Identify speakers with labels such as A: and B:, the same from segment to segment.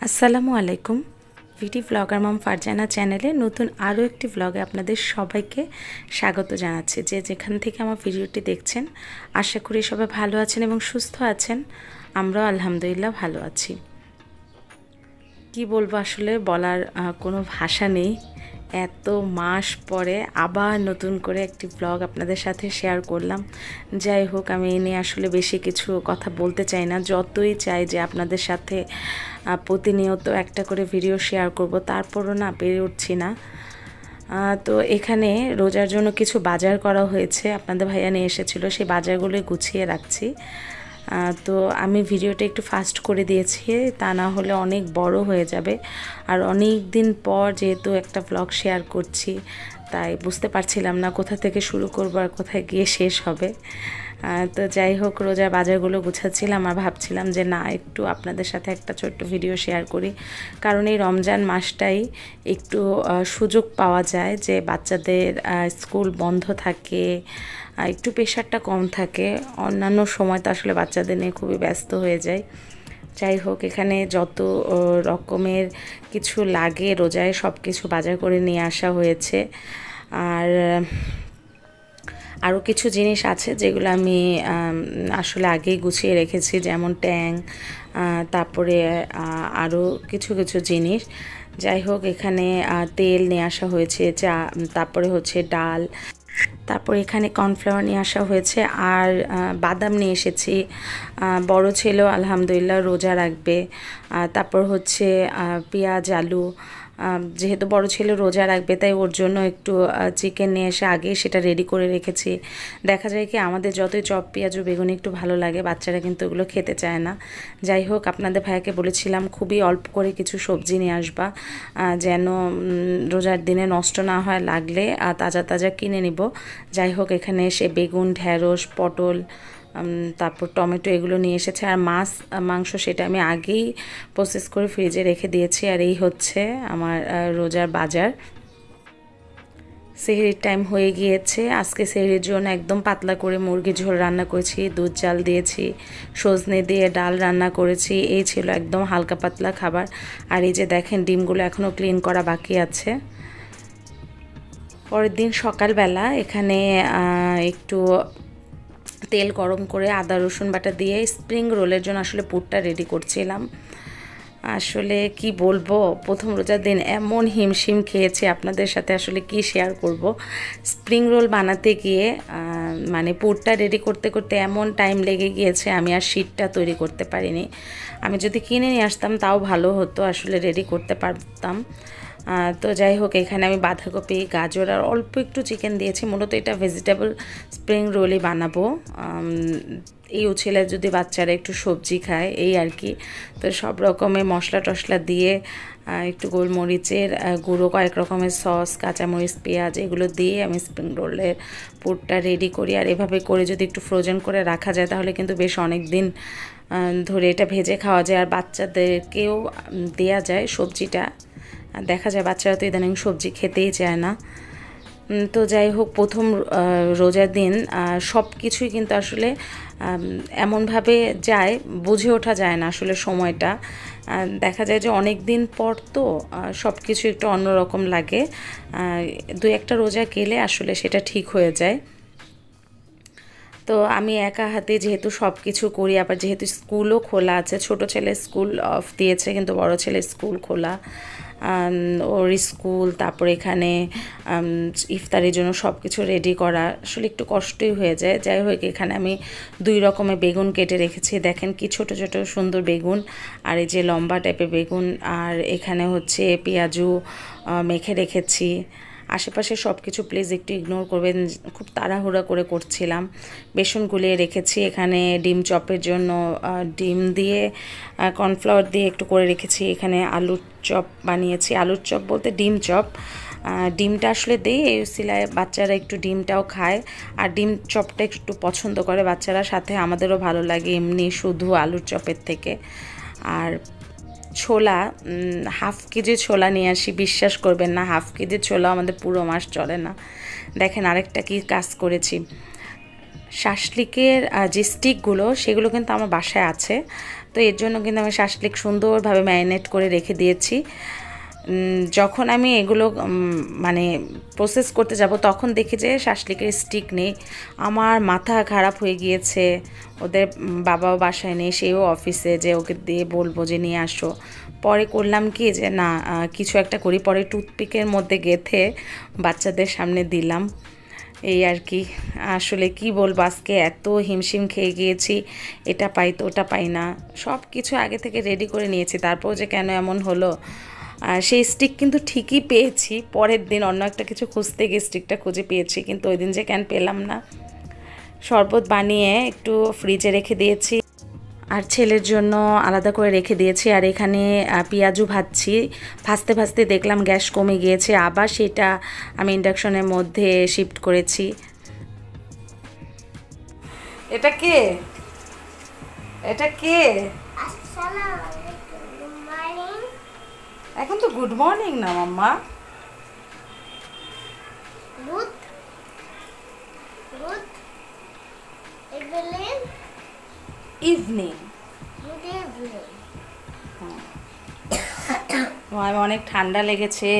A: আসসালামু আলাইকুম। ভিটি ব্লগার মম ফারজানা চ্যানেলে নতুন আরও একটি ব্লগে আপনাদের সবাইকে স্বাগত জানাচ্ছি। যে যেখান থেকে আমার ভিডিওটি দেখছেন, আশা করি সবাই ভালো আছেন এবং সুস্থ আছেন। আমরাও আলহামদুলিল্লাহ ভালো আছি। কি বলবো, আসলে বলার কোনো ভাষা নেই। এত মাস পরে আবার নতুন করে একটি ব্লগ আপনাদের সাথে শেয়ার করলাম। যাই হোক, আমি এ নিয়ে আসলে বেশি কিছু কথা বলতে চাই না। যতই চাই যে আপনাদের সাথে প্রতিনিয়ত একটা করে ভিডিও শেয়ার করব, তারপরও না পেরে উঠছি না। তো এখানে রোজার জন্য কিছু বাজার করা হয়েছে, আপনাদের ভাইয়া নিয়ে এসেছিলো, সেই বাজারগুলোই গুছিয়ে রাখছি। তো আমি ভিডিওটা একটু ফাস্ট করে দিয়েছি, তা না হলে অনেক বড় হয়ে যাবে। আর অনেক দিন পর যেহেতু একটা ব্লগ শেয়ার করছি, তাই বুঝতে পারছিলাম না কোথা থেকে শুরু করব আর কোথায় গিয়ে শেষ হবে। তো যাই হোক, রোজার বাজারগুলো গুছাচ্ছিলাম আর ভাবছিলাম যে না, একটু আপনাদের সাথে একটা ছোট্ট ভিডিও শেয়ার করি। কারণ এই রমজান মাসটাই একটু সুযোগ পাওয়া যায় যে বাচ্চাদের স্কুল বন্ধ থাকে, একটু প্রেশারটা কম থাকে। অন্যান্য সময় তো আসলে বাচ্চাদের নিয়ে খুবই ব্যস্ত হয়ে যায়। যাই হোক, এখানে যত রকমের কিছু লাগে রোজায় সব কিছু বাজার করে নিয়ে আসা হয়েছে। আর আরও কিছু জিনিস আছে যেগুলো আমি আসলে আগেই গুছিয়ে রেখেছি, যেমন ট্যাং, তারপরে আরও কিছু কিছু জিনিস। যাই হোক, এখানে তেল নিয়ে আসা হয়েছে, তারপরে হচ্ছে ডাল, তারপর এখানে কর্নফ্লাওয়ার নিয়ে আসা হয়েছে, আর বাদাম নিয়ে এসেছি। বড় ছেলেও আলহামদুলিল্লাহ রোজা রাখবে। তারপর হচ্ছে পেঁয়াজ, আলু, যেহেতু বড় ছেলে রোজা রাখবে তাই ওর জন্য একটু চিকেন নিয়ে এসে আগে সেটা রেডি করে রেখেছি। দেখা যায় কি, আমাদের যতই চপ, পেঁয়াজ ও বেগুন একটু ভালো লাগে, বাচ্চারা কিন্তু ওগুলো খেতে চায় না। যাই হোক, আপনাদের ভাইয়াকে বলেছিলাম খুবই অল্প করে কিছু সবজি নিয়ে আসবা, যেন রোজার দিনে নষ্ট না হয়, লাগলে তাজা তাজা কিনে নিব। যাই হোক, এখানে এসে বেগুন, ঢ্যাঁড়স, পটল, তারপর টমেটো এগুলো নিয়ে এসেছে। আর মাংস সেটা আমি আগেই প্রসেস করে ফ্রিজে রেখে দিয়েছি। আর এই হচ্ছে আমার রোজার বাজার। সেহরির টাইম হয়ে গিয়েছে। আজকে সেহরির জন্য একদম পাতলা করে মুরগির ঝোল রান্না করেছি, দুধ চাল দিয়েছি, সজনে দিয়ে ডাল রান্না করেছি। এই ছিল একদম হালকা পাতলা খাবার। আর এই যে দেখেন, ডিমগুলো এখনও ক্লিন করা বাকি আছে। পরের দিন সকালবেলা এখানে একটু তেল গরম করে আদা রসুন বাটা দিয়ে স্প্রিং রোলের জন্য আসলে পুরটা রেডি করছিলাম। আসলে কি বলবো, প্রথম রোজার দিন এমন হিমশিম খেয়েছি, আপনাদের সাথে আসলে কি শেয়ার করব। স্প্রিং রোল বানাতে গিয়ে মানে পুরটা রেডি করতে করতে এমন টাইম লেগে গিয়েছে, আমি আর শীটটা তৈরি করতে পারিনি। আমি যদি কিনে নিয়ে আসতাম তাও ভালো হতো, আসলে রেডি করতে পারতাম। তো যাই হোক, এখানে আমি বাঁধাকপি, গাজর আর অল্প একটু চিকেন দিয়েছি। মূলত এটা ভেজিটেবল স্প্রিং রোলই বানাবো। এই ছেলে যদি বাচ্চারা একটু সবজি খায়, এই আর কি। তো সব রকমের মশলা টশলা দিয়ে, একটু গোলমরিচের গুঁড়ো, কয়েক রকমের সস, কাঁচামরিচ, পেঁয়াজ এগুলো দিয়ে আমি স্প্রিং রোলের পুরটা রেডি করি। আর এভাবে করে যদি একটু ফ্রোজেন করে রাখা যায় তাহলে কিন্তু বেশ অনেক দিন ধরে এটা ভেজে খাওয়া যায়। আর বাচ্চাদেরকেও দেয়া যায় সবজিটা। দেখা যায় বাচ্চারা তো ইদানিং সবজি খেতেই চায় না। তো যাই হোক, প্রথম রোজার দিন সব কিছুই কিন্তু আসলে এমনভাবে যায়, বুঝে ওঠা যায় না আসলে সময়টা। দেখা যায় যে অনেক দিন পর তো সব কিছু একটু অন্যরকম লাগে। দুই একটা রোজা গেলে আসলে সেটা ঠিক হয়ে যায়। তো আমি একা হাতে যেহেতু সব কিছু করি, আবার যেহেতু স্কুলও খোলা আছে, ছোট ছেলে স্কুল অফ দিয়েছে কিন্তু বড় ছেলে স্কুল খোলা, ওর স্কুল, তারপর এখানে ইফতারের জন্য সব কিছু রেডি করা আসলে একটু কষ্টই হয়ে যায়। যাই হোক, এখানে আমি দুই রকমের বেগুন কেটে রেখেছি, দেখেন কি ছোট ছোট সুন্দর বেগুন, আর এই যে লম্বা টাইপের বেগুন। আর এখানে হচ্ছে পেঁয়াজু মেখে রেখেছি। আশেপাশে সব কিছু প্লিজ একটু ইগনোর করবেন, খুব তাড়াহুড়া করে করছিলাম। বেসন গুলিয়ে রেখেছি। এখানে ডিম চপের জন্য ডিম দিয়ে কর্নফ্লাওয়ার দিয়ে একটু করে রেখেছি। এখানে আলুর চপ বানিয়েছি, আলুর চপ বলতে ডিম চপ। ডিমটা আসলে দিই এই সিলায়, বাচ্চারা একটু ডিমটাও খায় আর ডিম চপটা একটু পছন্দ করে বাচ্চারা, সাথে আমাদেরও ভালো লাগে এমনি শুধু আলুর চপের থেকে। আর ছোলা, হাফ কেজি ছোলা নিয়ে আসি, বিশ্বাস করবেন না, হাফ কেজি ছোলা আমাদের পুরো মাস চলে না। দেখেন আরেকটা কি কাজ করেছি, শাসলিকের যে স্টিকগুলো সেগুলো কিন্তু আমার বাসায় আছে, তো এর জন্য কিন্তু আমি শাসলিক সুন্দরভাবে ম্যারিনেট করে রেখে দিয়েছি। যখন আমি এগুলো মানে প্রসেস করতে যাব তখন দেখি যে শাসলিকের স্টিক নেই। আমার মাথা খারাপ হয়ে গিয়েছে। ওদের বাবাও বাসায় নেই, সেও অফিসে, যে ওকে দিয়ে বলবো যে নিয়ে আসো। পরে করলাম কি যে না, কিছু একটা করি, পরে টুথপিকের মধ্যে গেঁথে বাচ্চাদের সামনে দিলাম। এই আর কি। আসলে কি বলবো, আজকে এত হিমশিম খেয়ে গিয়েছি, এটা পাই তো ওটা পাই না, সব কিছু আগে থেকে রেডি করে নিয়েছি, তারপর যে কেন এমন হলো। সেই স্টিক কিন্তু ঠিকই পেয়েছি, পরের দিন অন্য একটা কিছু খুঁজতে গিয়ে স্টিকটা খুঁজে পেয়েছি, কিন্তু ওই দিন যে কেন পেলাম না। শরবত বানিয়ে একটু ফ্রিজে রেখে দিয়েছি, আর ছেলের জন্য আলাদা করে রেখে দিয়েছি। আর এখানে পেঁয়াজু ভাজছি, ভাজতে ভাজতে দেখলাম গ্যাস কমে গিয়েছে, আবার সেটা আমি ইন্ডাকশনের মধ্যে শিফট করেছি। এটা কে? এটা কে? এখন তো গুড মর্নিং না মাম্মা। ইভিনিং। আমি অনেক ঠান্ডা লেগেছে,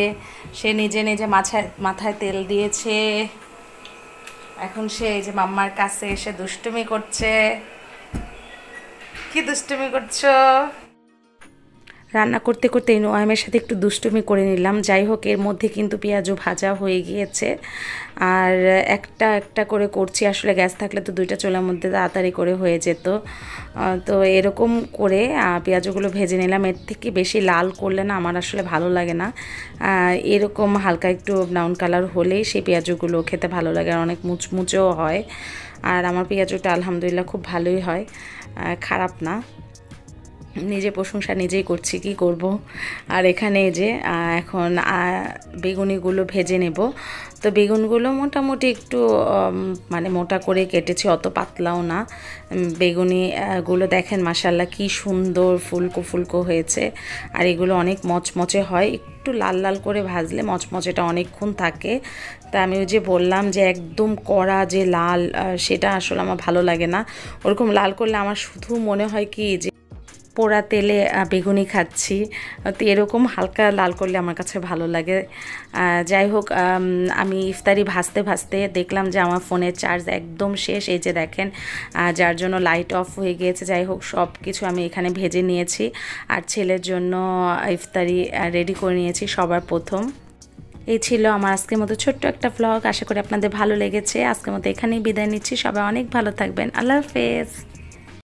A: সে নিজে নিজে মাথায় তেল দিয়েছে। এখন সে এই যে মাম্মার কাছে এসে দুষ্টুমি করছে। কি দুষ্টুমি করছো? রান্না করতে করতে নোয়ামের সাথে একটু দুষ্টুমি করে নিলাম। যাই হোক, এর মধ্যে কিন্তু পেঁয়াজও ভাজা হয়ে গিয়েছে, আর একটা একটা করে করছি। আসলে গ্যাস থাকলে তো দুইটা চুলার মধ্যে তাড়াতাড়ি করে হয়ে যেত। তো এরকম করে পেঁয়াজগুলো ভেজে নিলাম। এর থেকে বেশি লাল করলে না আমার আসলে ভালো লাগে না, এরকম হালকা একটু ব্রাউন কালার হলেই সেই পেঁয়াজগুলো খেতে ভালো লাগে, আর অনেক মুচমুচেও হয়। আর আমার পেঁয়াজটা আলহামদুলিল্লাহ খুব ভালোই হয়, খারাপ না। নিজে প্রশংসা নিজেই করছি, কি করব। আর এখানে যে এখন বেগুনিগুলো ভেজে নেব। তো বেগুনগুলো মোটামুটি একটু মানে মোটা করে কেটেছি, অত পাতলাও না। বেগুনিগুলো দেখেন মাশাআল্লাহ কি সুন্দর ফুলকো ফুলকো হয়েছে, আর এগুলো অনেক মচমচে হয়। একটু লাল লাল করে ভাজলে মচমচেটা অনেকক্ষণ থাকে। তা আমি ওই যে বললাম যে একদম কড়া যে লাল, সেটা আসলে আমার ভালো লাগে না। ওরকম লাল করলে আমার শুধু মনে হয় কি যে পোড়া তেলে বেগুনি খাচ্ছি। তো এরকম হালকা লাল করলে আমার কাছে ভালো লাগে। যাই হোক, আমি ইফতারি ভাজতে ভাজতে দেখলাম যে আমার ফোনের চার্জ একদম শেষ। এই যে দেখেন, যার জন্য লাইট অফ হয়ে গিয়েছে। যাই হোক, সব কিছু আমি এখানে ভেজে নিয়েছি, আর ছেলের জন্য ইফতারি রেডি করে নিয়েছি সবার প্রথম। এই ছিল আমার আজকের মতো ছোট্ট একটা ভ্লগ। আশা করি আপনাদের ভালো লেগেছে। আজকের মতো এখানেই বিদায় নিচ্ছি। সবাই অনেক ভালো থাকবেন। আল্লাহ হাফেজ।